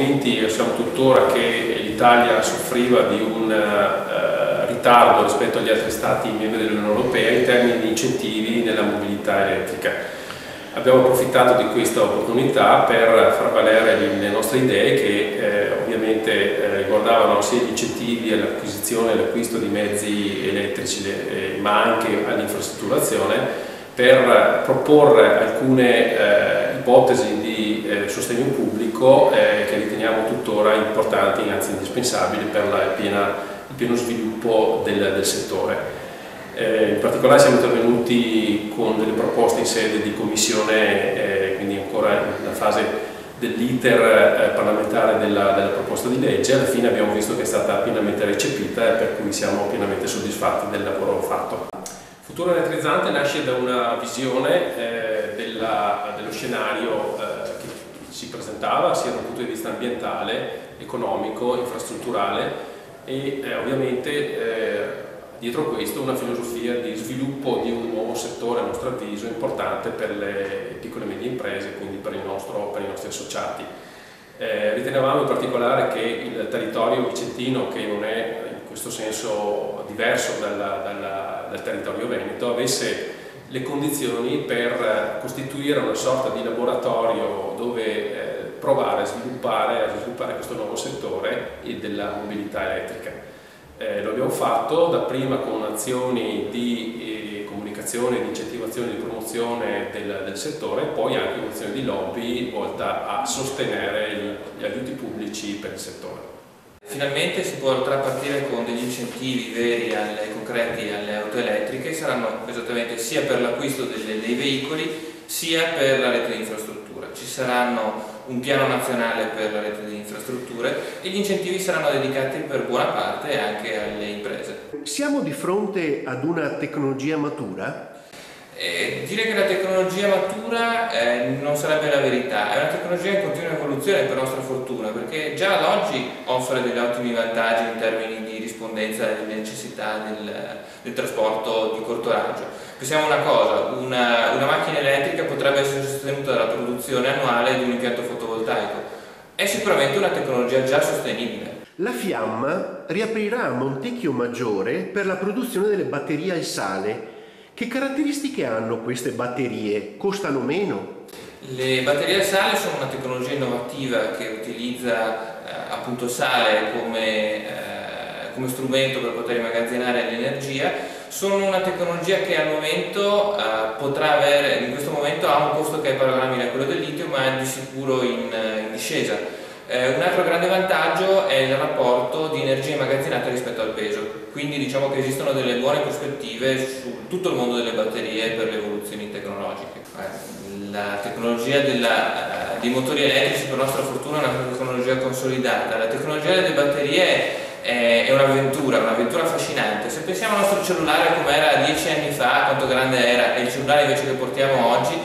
convinti, siamo tuttora, che l'Italia soffriva di un ritardo rispetto agli altri Stati membri dell'Unione Europea in termini di incentivi nella mobilità elettrica. Abbiamo approfittato di questa opportunità per far valere le nostre idee che ovviamente riguardavano sia gli incentivi all'acquisizione e all'acquisto di mezzi elettrici ma anche all'infrastrutturazione, per proporre alcune ipotesi di sostegno pubblico che riteniamo tuttora importanti, anzi indispensabili per il pieno sviluppo del settore. In particolare siamo intervenuti con delle proposte in sede di commissione, quindi ancora nella fase dell'iter parlamentare della proposta di legge. Alla fine abbiamo visto che è stata pienamente recepita e per cui siamo pienamente soddisfatti del lavoro fatto. Futuro Elettrizzante nasce da una visione dello scenario che si presentava sia dal punto di vista ambientale, economico, infrastrutturale e ovviamente dietro questo una filosofia di sviluppo di un nuovo settore, a nostro avviso, importante per le piccole e medie imprese, quindi per i nostri associati. Ritenevamo in particolare che il territorio vicentino, che non è in questo senso diverso dal territorio veneto, avesse le condizioni per costituire una sorta di laboratorio dove provare a sviluppare questo nuovo settore della mobilità elettrica. Lo abbiamo fatto dapprima con azioni di comunicazione, di incentivazione, di promozione del settore, e poi anche un'azione di lobby volta a sostenere gli aiuti pubblici per il settore. Finalmente si potrà partire con degli incentivi veri e concreti alle auto elettriche, saranno esattamente sia per l'acquisto dei veicoli sia per la rete di infrastruttura. Ci saranno un piano nazionale per la rete di infrastrutture e gli incentivi saranno dedicati per buona parte anche alle imprese. Siamo di fronte ad una tecnologia matura? Dire che la tecnologia matura non sarebbe la verità, è una tecnologia in continua evoluzione per nostra fortuna, perché già ad oggi offre degli ottimi vantaggi in termini di rispondenza alle necessità del trasporto di corto raggio. Pensiamo una cosa, una macchina elettrica potrebbe essere sostenuta dalla produzione annuale di un impianto fotovoltaico. È sicuramente una tecnologia già sostenibile. La Fiamma riaprirà a Montecchio Maggiore per la produzione delle batterie al sale. Che caratteristiche hanno queste batterie? Costano meno? Le batterie al sale sono una tecnologia innovativa che utilizza appunto sale come strumento per poter immagazzinare l'energia. Sono una tecnologia che al momento in questo momento ha un costo che è paragonabile a quello del litio, ma è di sicuro in discesa. Un altro grande vantaggio è il rapporto di energia immagazzinata rispetto al peso, quindi diciamo che esistono delle buone prospettive su tutto il mondo delle batterie per le evoluzioni tecnologiche. La tecnologia dei motori elettrici per nostra fortuna è una tecnologia consolidata, la tecnologia delle batterie è un'avventura affascinante. Se pensiamo al nostro cellulare come era 10 anni fa, quanto grande era, e il cellulare invece che portiamo oggi,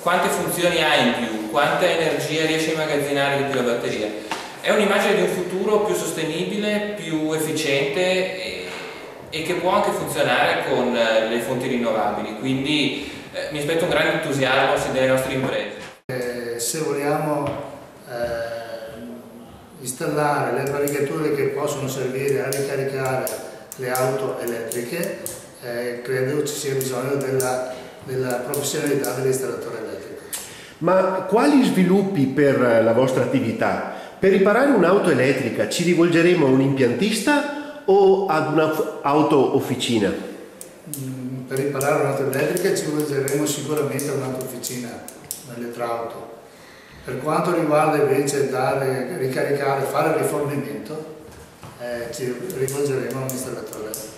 quante funzioni ha in più, quanta energia riesce a immagazzinare di più la batteria. È un'immagine di un futuro più sostenibile, più efficiente e che può anche funzionare con le fonti rinnovabili, quindi mi aspetto un grande entusiasmo delle nostre imprese. Se vogliamo installare le apparecchiature che possono servire a ricaricare le auto elettriche, credo ci sia bisogno della professionalità dell'installatore elettrico. Ma quali sviluppi per la vostra attività? Per riparare un'auto elettrica ci rivolgeremo a un impiantista o ad un'auto officina? Per riparare un'auto elettrica ci rivolgeremo sicuramente a un'autofficina, un'elettroauto. Per quanto riguarda invece ricaricare, fare il rifornimento, ci rivolgeremo a un installatore elettrico.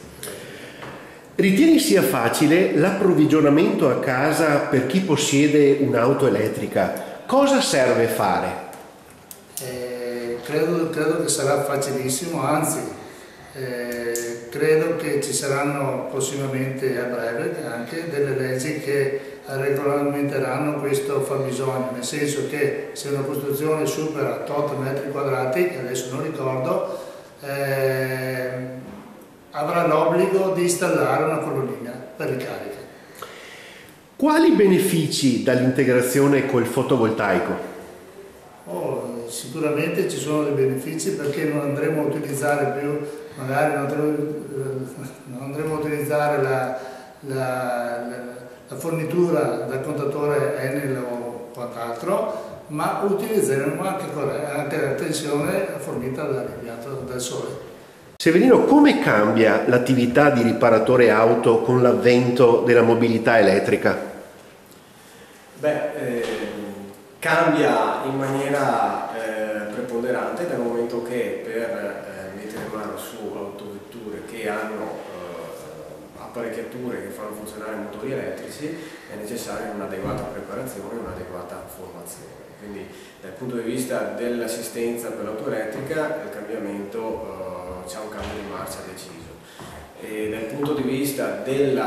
Ritieni sia facile l'approvvigionamento a casa per chi possiede un'auto elettrica? Cosa serve fare? Credo che sarà facilissimo, anzi credo che ci saranno prossimamente a breve anche delle leggi che regolamenteranno questo fabbisogno, nel senso che se una costruzione supera 8 metri quadrati, che adesso non ricordo, avrà l'obbligo di installare una colonnina per ricarica. Quali benefici dall'integrazione col fotovoltaico? sicuramente ci sono dei benefici, perché non andremo a utilizzare più, magari non andremo a utilizzare la fornitura dal contatore Enel o quant'altro, ma utilizzeremo anche la tensione fornita dall'impianto del sole. Severino, come cambia l'attività di riparatore auto con l'avvento della mobilità elettrica? Cambia in maniera preponderante, dal momento che per mettere mano su autovetture che hanno apparecchiature che fanno funzionare motori elettrici è necessaria un'adeguata preparazione e un'adeguata formazione. Quindi dal punto di vista dell'assistenza per l'auto elettrica il cambiamento c'è un cambio di marcia deciso, e dal punto di vista del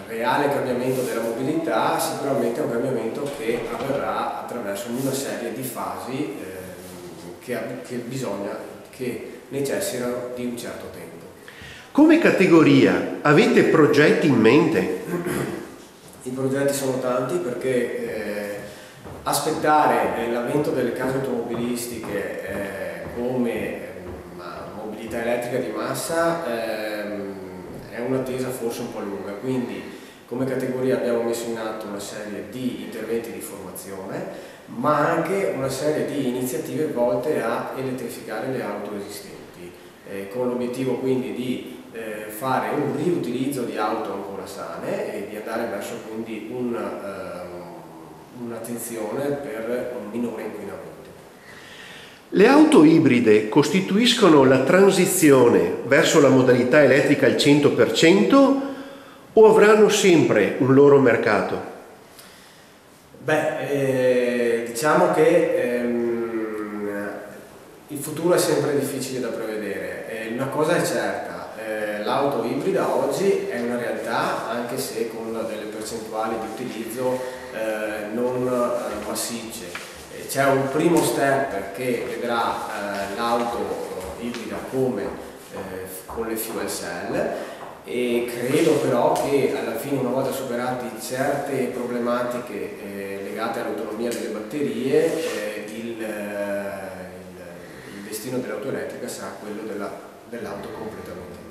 reale cambiamento della mobilità sicuramente è un cambiamento che avverrà attraverso una serie di fasi che necessitano di un certo tempo. Come categoria avete progetti in mente? I progetti sono tanti, perché aspettare l'avvento delle case automobilistiche come mobilità elettrica di massa è un'attesa forse un po' lunga, quindi come categoria abbiamo messo in atto una serie di interventi di formazione, ma anche una serie di iniziative volte a elettrificare le auto esistenti, con l'obiettivo quindi di fare un riutilizzo di auto ancora sane e di andare verso quindi un'attenzione per un minore inquinamento. Le auto ibride costituiscono la transizione verso la modalità elettrica al 100% o avranno sempre un loro mercato? Diciamo che il futuro è sempre difficile da prevedere. Una cosa è certa, l'auto ibrida oggi è una realtà, anche se con delle percentuali di utilizzo non massicce. C'è un primo step che vedrà l'auto ibrida come con le fuel cell, e credo però che alla fine, una volta superati certe problematiche legate all'autonomia delle batterie, il destino dell'auto elettrica sarà quello dell'auto completamente